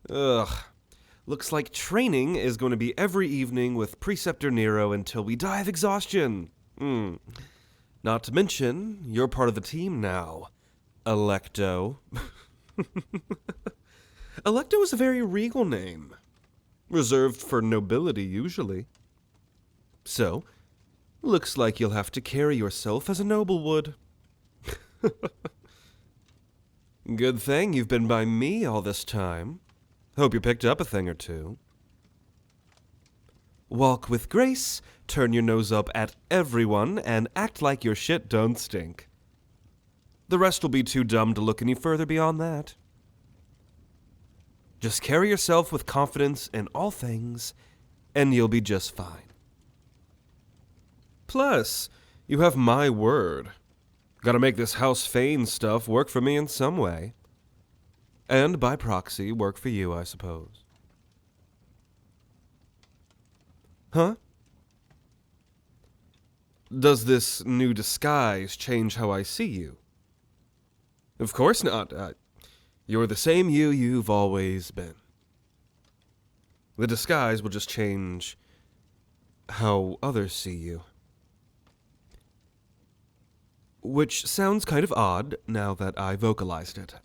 Ugh. Looks like training is going to be every evening with Preceptor Nero until we die of exhaustion. Not to mention, you're part of the team now, Electo. Electo is a very regal name, reserved for nobility usually. So, looks like you'll have to carry yourself as a noble would. Good thing you've been by me all this time. Hope you picked up a thing or two. Walk with grace, turn your nose up at everyone, and act like your shit don't stink. The rest will be too dumb to look any further beyond that. Just carry yourself with confidence in all things, and you'll be just fine. Plus, you have my word. Gotta make this House Fane stuff work for me in some way. And by proxy, work for you, I suppose. Huh? Does this new disguise change how I see you? Of course not. You're the same you've always been. The disguise will just change how others see you. Which sounds kind of odd now that I vocalized it.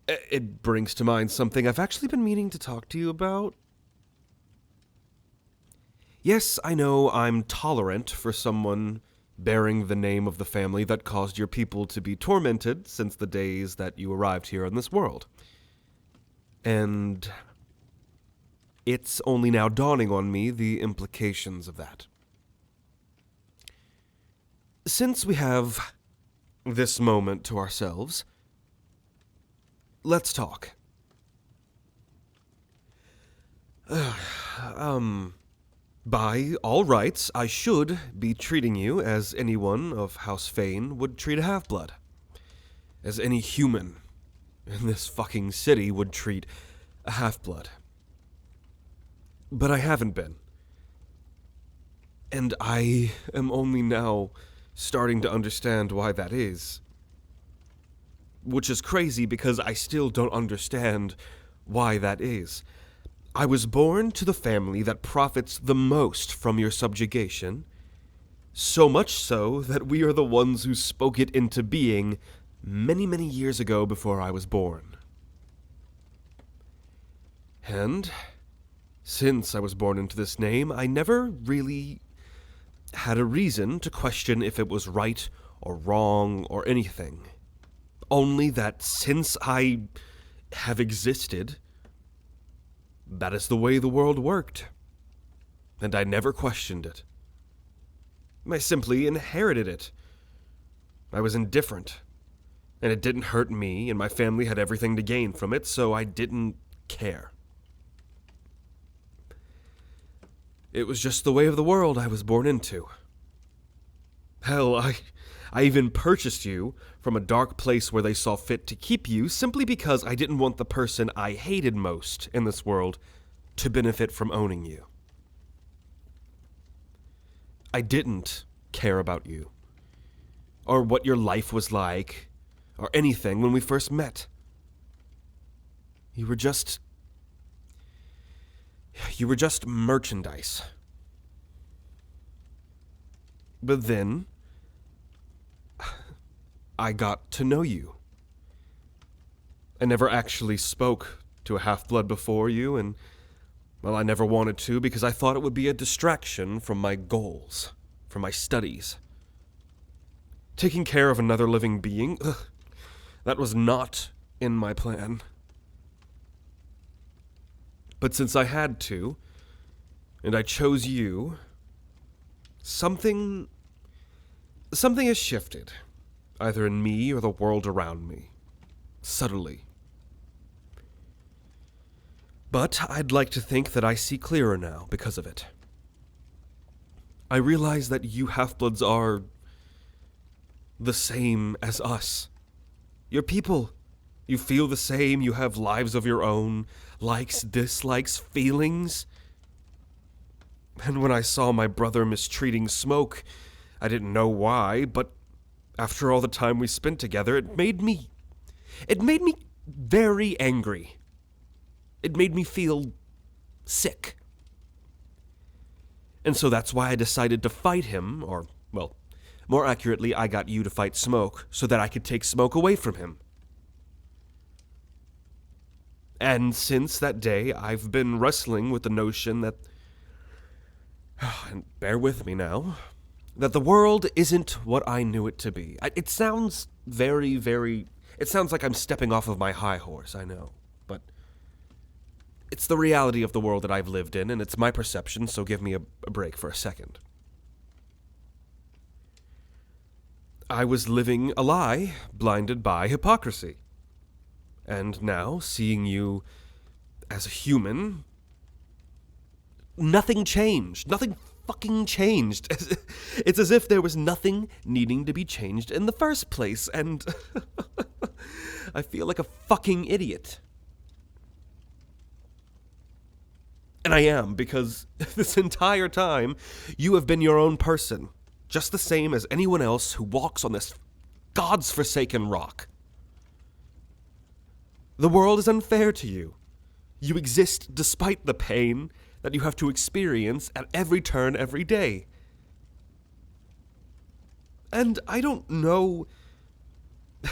It brings to mind something I've actually been meaning to talk to you about. Yes, I know I'm tolerant for someone bearing the name of the family that caused your people to be tormented since the days that you arrived here in this world. And it's only now dawning on me the implications of that. Since we have this moment to ourselves, let's talk. By all rights, I should be treating you as anyone of House Fane would treat a half-blood. As any human in this fucking city would treat a half-blood. But I haven't been. And I am only now starting to understand why that is. Which is crazy because I still don't understand why that is. I was born to the family that profits the most from your subjugation, so much so that we are the ones who spoke it into being many, many years ago before I was born. And since I was born into this name, I never really had a reason to question if it was right or wrong or anything. Only that since I have existed, that is the way the world worked. And I never questioned it. I simply inherited it. I was indifferent. And it didn't hurt me, and my family had everything to gain from it, so I didn't care. It was just the way of the world I was born into. Hell, I even purchased you from a dark place where they saw fit to keep you simply because I didn't want the person I hated most in this world to benefit from owning you. I didn't care about you, or what your life was like, or anything when we first met. You were just merchandise. But then I got to know you. I never actually spoke to a half-blood before you, and, well, I never wanted to because I thought it would be a distraction from my goals, from my studies. Taking care of another living being, that was not in my plan. But since I had to, and I chose you, something has shifted, either in me or the world around me, subtly. But I'd like to think that I see clearer now because of it. I realize that you half-bloods are the same as us. You're people. You feel the same, you have lives of your own, likes, dislikes, feelings. And when I saw my brother mistreating Smoke, I didn't know why, but after all the time we spent together, it made me very angry. It made me feel sick. And so that's why I decided to fight him, or, well, more accurately, I got you to fight Smoke so that I could take Smoke away from him. And since that day, I've been wrestling with the notion that, and bear with me now, that the world isn't what I knew it to be. It sounds it sounds like I'm stepping off of my high horse, I know, but it's the reality of the world that I've lived in, and it's my perception, so give me a break for a second. I was living a lie, blinded by hypocrisy. And now, seeing you as a human, nothing changed. Nothing fucking changed. It's as if there was nothing needing to be changed in the first place, and I feel like a fucking idiot. And I am, because this entire time, you have been your own person, just the same as anyone else who walks on this God's forsaken rock. The world is unfair to you. You exist despite the pain that you have to experience at every turn every day. And I don't know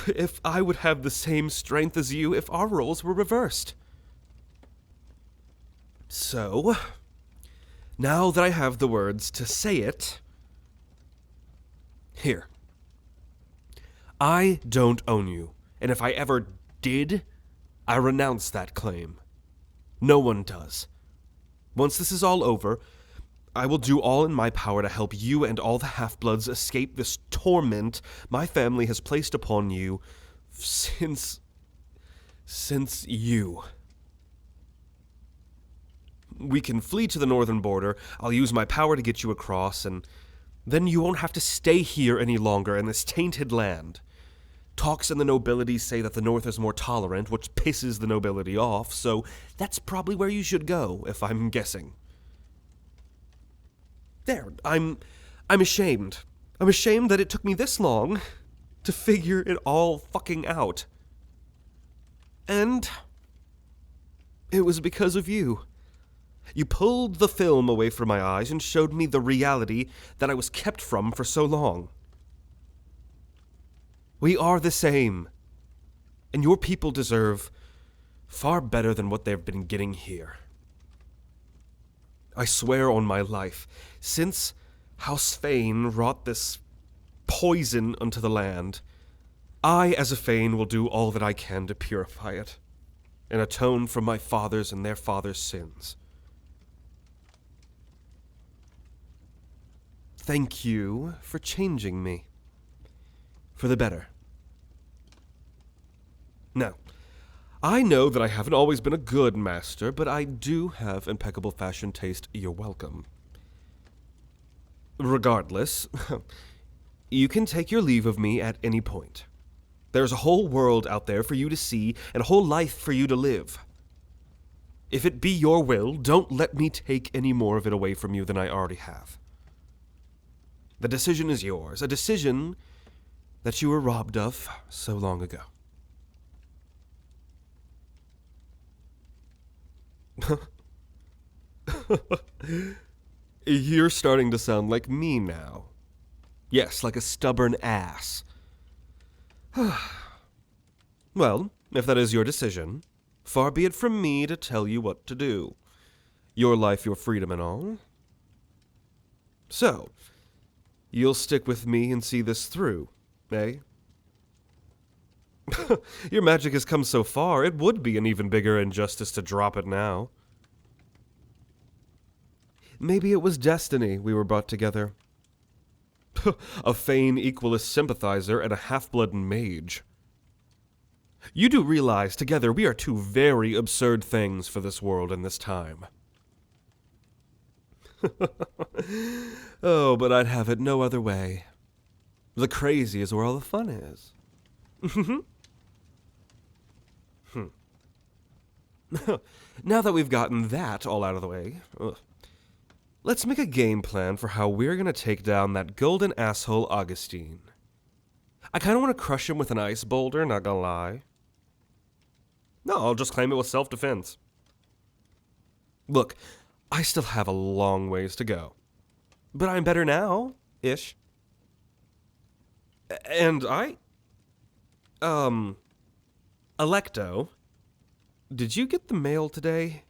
if I would have the same strength as you if our roles were reversed. So, now that I have the words to say it, here. I don't own you, and if I ever did, I renounce that claim. No one does. Once this is all over, I will do all in my power to help you and all the half-bloods escape this torment my family has placed upon you since you. We can flee to the northern border, I'll use my power to get you across, and then you won't have to stay here any longer in this tainted land. Talks in the nobility say that the North is more tolerant, which pisses the nobility off, so that's probably where you should go, if I'm guessing. There, I'm ashamed. I'm ashamed that it took me this long to figure it all fucking out. And it was because of you. You pulled the film away from my eyes and showed me the reality that I was kept from for so long. We are the same, and your people deserve far better than what they've been getting here. I swear on my life, since House Fane wrought this poison unto the land, I, as a Fane, will do all that I can to purify it, and atone for my fathers and their fathers' sins. Thank you for changing me. For the better. Now, I know that I haven't always been a good master, but I do have impeccable fashion taste. You're welcome. Regardless, you can take your leave of me at any point. There's a whole world out there for you to see, and a whole life for you to live. If it be your will, don't let me take any more of it away from you than I already have. The decision is yours, a decision that you were robbed of so long ago. You're starting to sound like me now. Yes, like a stubborn ass. Well, if that is your decision, far be it from me to tell you what to do. Your life, your freedom, and all. So, you'll stick with me and see this through, eh? Your magic has come so far, it would be an even bigger injustice to drop it now. Maybe it was destiny we were brought together. A Fane Equalist sympathizer and a half-blood mage. You do realize together we are two very absurd things for this world and this time. Oh, but I'd have it no other way. The crazy is where all the fun is. Now that we've gotten that all out of the way, let's make a game plan for how we're gonna take down that golden asshole Augustine. I kinda wanna crush him with an ice boulder, not gonna lie. No, I'll just claim it was self-defense. Look, I still have a long ways to go. But I'm better now, ish. And Electo, did you get the mail today?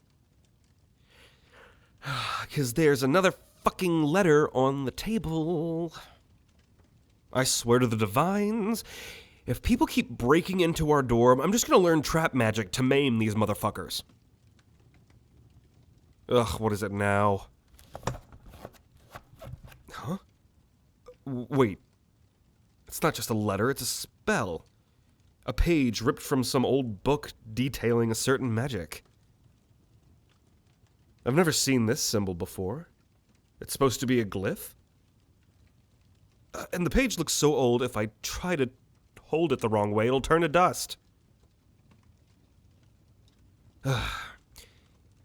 'Cause there's another fucking letter on the table. I swear to the divines, if people keep breaking into our dorm, I'm just gonna learn trap magic to maim these motherfuckers. Ugh, what is it now? Huh? Wait. It's not just a letter, it's a spell. A page ripped from some old book detailing a certain magic. I've never seen this symbol before. It's supposed to be a glyph? And the page looks so old, if I try to hold it the wrong way, it'll turn to dust.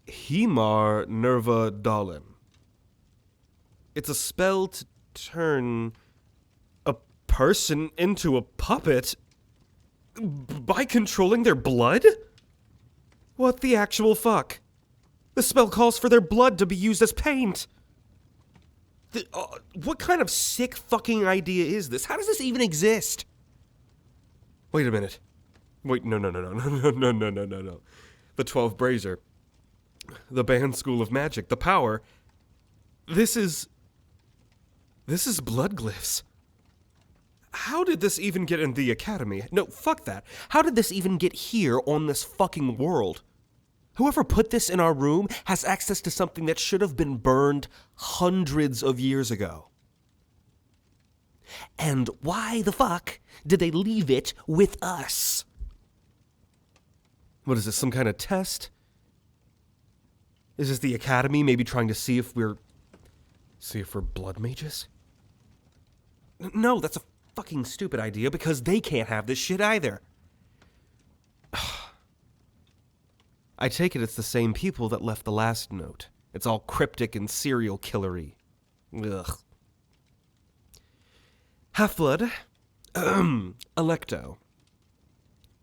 Hemar Nerva Dalim. It's a spell to turn a person into a puppet by controlling their blood? What the actual fuck? The spell calls for their blood to be used as paint. What kind of sick fucking idea is this? How does this even exist? Wait a minute. Wait, no. The 12 Brazier. The banned school of magic. The power. This is blood glyphs. How did this even get in the academy? No, fuck that. How did this even get here on this fucking world? Whoever put this in our room has access to something that should have been burned hundreds of years ago. And why the fuck did they leave it with us? What is this, some kind of test? Is this the academy maybe trying to see if we're blood mages? No, that's a fucking stupid idea because they can't have this shit either. I take it it's the same people that left the last note. It's all cryptic and serial killery. Ugh. Half-Blood, Electo.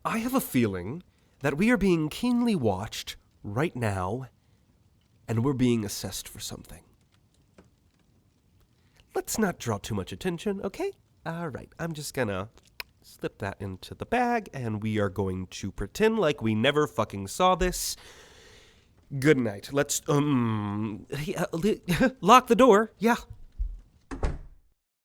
I have a feeling that we are being keenly watched right now, and we're being assessed for something. Let's not draw too much attention, okay? All right, I'm just gonna slip that into the bag, and we are going to pretend like we never fucking saw this. Good night. Let's, lock the door. Yeah,